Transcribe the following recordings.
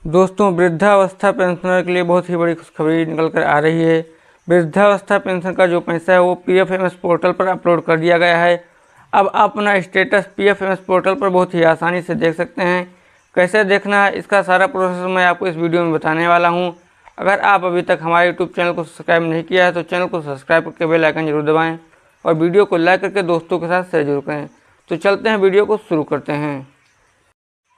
दोस्तों, वृद्धावस्था पेंशनर के लिए बहुत ही बड़ी खुशखबरी निकल कर आ रही है। वृद्धावस्था पेंशन का जो पैसा है वो पीएफएमएस पोर्टल पर अपलोड कर दिया गया है। अब आप अपना स्टेटस पीएफएमएस पोर्टल पर बहुत ही आसानी से देख सकते हैं। कैसे देखना है इसका सारा प्रोसेस मैं आपको इस वीडियो में बताने वाला हूँ। अगर आप अभी तक हमारे यूट्यूब चैनल को सब्सक्राइब नहीं किया है तो चैनल को सब्सक्राइब करके बेल आइकन जरूर दबाएँ और वीडियो को लाइक करके दोस्तों के साथ शेयर जरूर करें। तो चलते हैं, वीडियो को शुरू करते हैं।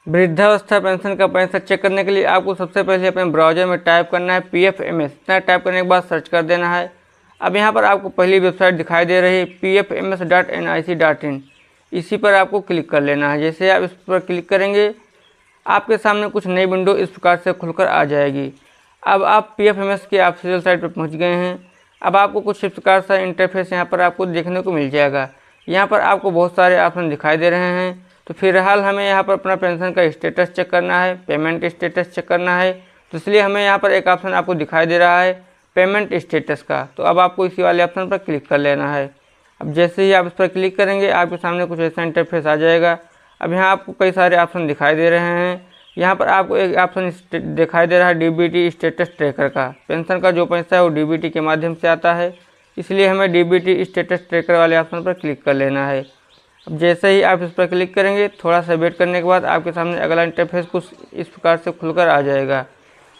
वृद्धावस्था पेंशन का पैसा चेक करने के लिए आपको सबसे पहले अपने ब्राउज़र में टाइप करना है पीएफएमएस। इतना टाइप करने के बाद सर्च कर देना है। अब यहाँ पर आपको पहली वेबसाइट दिखाई दे रही है pfms.nic.in। इसी पर आपको क्लिक कर लेना है। जैसे आप इस पर क्लिक करेंगे आपके सामने कुछ नई विंडो इस प्रकार से खुलकर आ जाएगी। अब आप पीएफएमएस की ऑफिशियल साइट पर पहुँच गए हैं। अब आपको कुछ इस प्रकार सा इंटरफेस यहाँ पर आपको देखने को मिल जाएगा। यहाँ पर आपको बहुत सारे ऑप्शन दिखाई दे रहे हैं। तो फिलहाल हमें यहाँ पर अपना पेंशन का स्टेटस चेक करना है, पेमेंट स्टेटस चेक करना है। तो इसलिए हमें यहाँ पर एक ऑप्शन आपको दिखाई दे रहा है पेमेंट स्टेटस का। तो अब आपको इसी वाले ऑप्शन पर क्लिक कर लेना है। अब जैसे ही आप इस पर क्लिक करेंगे आपके सामने कुछ ऐसा इंटरफेस आ जाएगा। अब यहाँ आपको कई सारे ऑप्शन दिखाई दे रहे हैं। यहाँ पर आपको एक ऑप्शन दिखाई दे रहा है डीबीटी स्टेटस ट्रैकर का। पेंशन का जो पैसा है वो डीबीटी के माध्यम से आता है, इसलिए हमें डीबीटी स्टेटस ट्रैकर वाले ऑप्शन पर क्लिक कर लेना है। अब जैसे ही आप इस पर क्लिक करेंगे थोड़ा सा वेट करने के बाद आपके सामने अगला इंटरफेस कुछ इस प्रकार से खुलकर आ जाएगा।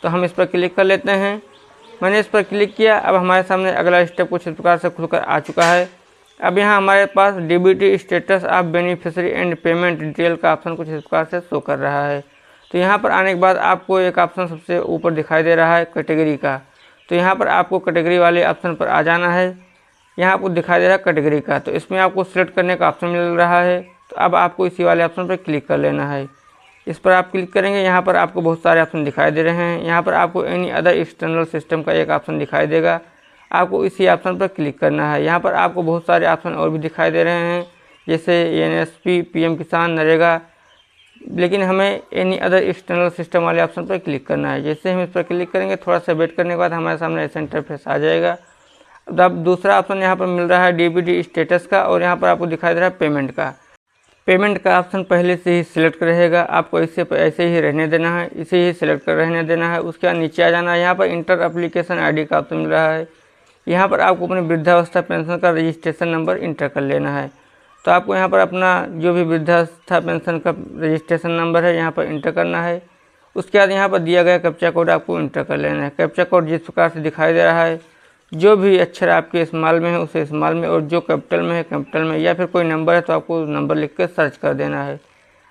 तो हम इस पर क्लिक कर लेते हैं। मैंने इस पर क्लिक किया। अब हमारे सामने अगला स्टेप कुछ इस प्रकार से खुलकर आ चुका है। अब यहाँ हमारे पास DBT status of beneficiary and payment detail का ऑप्शन कुछ इस प्रकार से शो कर रहा है। तो यहाँ पर आने के बाद आपको एक ऑप्शन सबसे ऊपर दिखाई दे रहा है कैटेगरी का। तो यहाँ पर आपको कैटेगरी वाले ऑप्शन पर आ जाना है। यहाँ आपको दिखाई दे रहा है कैटेगरी का, तो इसमें आपको सिलेक्ट करने का ऑप्शन मिल रहा है। तो अब आपको इसी वाले ऑप्शन पर क्लिक कर लेना है। इस पर आप क्लिक करेंगे, यहाँ पर आपको बहुत सारे ऑप्शन दिखाई दे रहे हैं। यहाँ पर आपको एनी अदर एक्सटर्नल सिस्टम का एक ऑप्शन दिखाई देगा, आपको इसी ऑप्शन पर क्लिक करना है। यहाँ पर आपको बहुत सारे ऑप्शन और भी दिखाई दे रहे हैं, जैसे एनएसपी, पीएम किसान, नरेगा, लेकिन हमें एनी अदर एक्सटर्नल सिस्टम वाले ऑप्शन पर क्लिक करना है। जैसे हम इस पर क्लिक करेंगे थोड़ा सा वेट करने के बाद हमारे सामने ऐसा इंटरफेस आ जाएगा। अब दूसरा ऑप्शन यहाँ पर मिल रहा है डीबीटी स्टेटस का, और यहाँ पर आपको दिखाई दे रहा है पेमेंट का। पेमेंट का ऑप्शन पहले से ही सिलेक्ट रहेगा, आपको ऐसे ही रहने देना है, इसे ही सिलेक्ट कर रहने देना है। उसके बाद नीचे आ जाना है। यहाँ पर इंटर एप्लीकेशन आईडी का ऑप्शन मिल रहा है। यहाँ पर आपको अपने वृद्धावस्था पेंशन का रजिस्ट्रेशन नंबर इंटर कर लेना है। तो आपको यहाँ पर अपना जो भी वृद्धावस्था पेंशन का रजिस्ट्रेशन नंबर है यहाँ पर इंटर करना है। उसके बाद यहाँ पर दिया गया कैप्चा कोड आपको इंटर कर लेना है। कैप्चा कोड जिस प्रकार से दिखाई दे रहा है, जो भी अक्षर आपके स्मॉल में है उसे स्मॉल में, और जो कैपिटल में है कैपिटल में, या फिर कोई नंबर है तो आपको नंबर लिख कर सर्च कर देना है।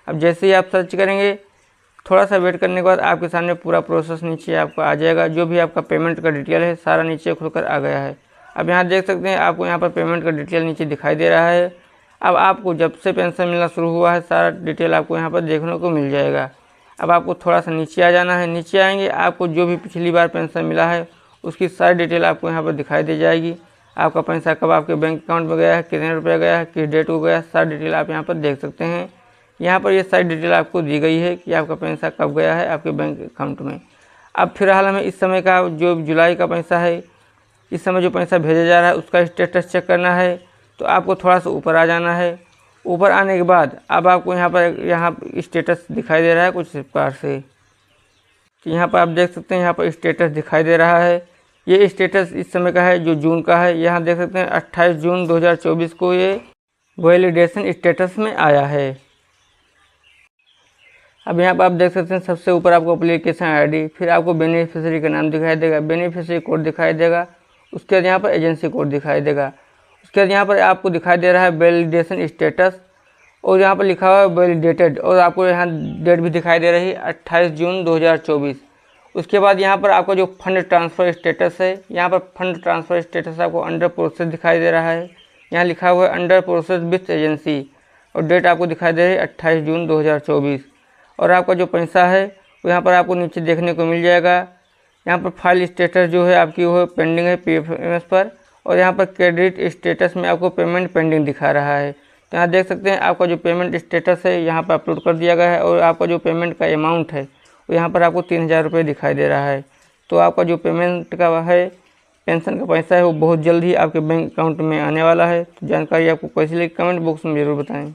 अब जैसे ही आप सर्च करेंगे थोड़ा सा वेट करने के बाद आपके सामने पूरा प्रोसेस नीचे आपको आ जाएगा। जो भी आपका पेमेंट का डिटेल है सारा नीचे खुलकर आ गया है। अब यहाँ देख सकते हैं आपको यहाँ पर पेमेंट का डिटेल नीचे दिखाई दे रहा है। अब आपको जब से पेंशन मिलना शुरू हुआ है सारा डिटेल आपको यहाँ पर देखने को मिल जाएगा। अब आपको थोड़ा सा नीचे आ जाना है। नीचे आएंगे आपको जो भी पिछली बार पेंशन मिला है उसकी सारी डिटेल आपको यहाँ पर दिखाई दे जाएगी। आपका पैसा कब आपके बैंक अकाउंट में गया है, कितने रुपये गया है, किस डेट को गया है, सारी डिटेल आप यहाँ पर देख सकते हैं। यहाँ पर ये सारी डिटेल आपको दी गई है कि आपका पैसा कब गया है आपके बैंक अकाउंट में। अब फिलहाल हमें इस समय का जो जुलाई का पैसा है, इस समय जो पैसा भेजा जा रहा है उसका स्टेटस चेक करना है। तो आपको थोड़ा सा ऊपर आ जाना है। ऊपर आने के बाद अब आपको यहाँ पर स्टेटस दिखाई दे रहा है कुछ इस प्रकार से। तो यहाँ पर आप देख सकते हैं यहाँ पर स्टेटस दिखाई दे रहा है। ये स्टेटस इस समय का है जो जून का है। यहाँ देख सकते हैं 28 जून 2024 को ये वैलिडेशन स्टेटस में आया है। अब यहाँ पर आप देख सकते हैं सबसे ऊपर आपको एप्लीकेशन आईडी, फिर आपको बेनिफिशियरी का नाम दिखाई देगा, बेनिफिशियरी कोड दिखाई देगा, उसके बाद यहाँ पर एजेंसी कोड दिखाई देगा। उसके बाद यहाँ पर आपको दिखाई दे रहा है वैलिडेशन स्टेटस, और यहाँ पर लिखा हुआ है वैलिडेटेड, और आपको यहाँ डेट भी दिखाई दे रही है 28 जून 2024। उसके बाद यहाँ पर आपका जो फंड ट्रांसफ़र स्टेटस है, यहाँ पर फंड ट्रांसफ़र स्टेटस आपको अंडर प्रोसेस दिखाई दे रहा है। यहाँ लिखा हुआ है अंडर प्रोसेस विथ एजेंसी, और डेट आपको दिखाई दे रही है 28 जून 2024। और आपका जो पैसा है वो यहाँ पर आपको नीचे देखने को मिल जाएगा। यहाँ पर फाइल स्टेटस जो है आपकी वो पेंडिंग है पीएफएमएस पर, और यहाँ पर क्रेडिट स्टेटस में आपको पेमेंट पेंडिंग दिखा रहा है। तो यहाँ देख सकते हैं आपका जो पेमेंट स्टेटस है यहाँ पर अपलोड कर दिया गया है, और आपका जो पेमेंट का अमाउंट है वो यहाँ पर आपको 3000 रुपये दिखाई दे रहा है। तो आपका जो पेमेंट का है पेंशन का पैसा है वो बहुत जल्द ही आपके बैंक अकाउंट में आने वाला है। तो जानकारी आपको कैसी लगी कमेंट बॉक्स में ज़रूर बताएं।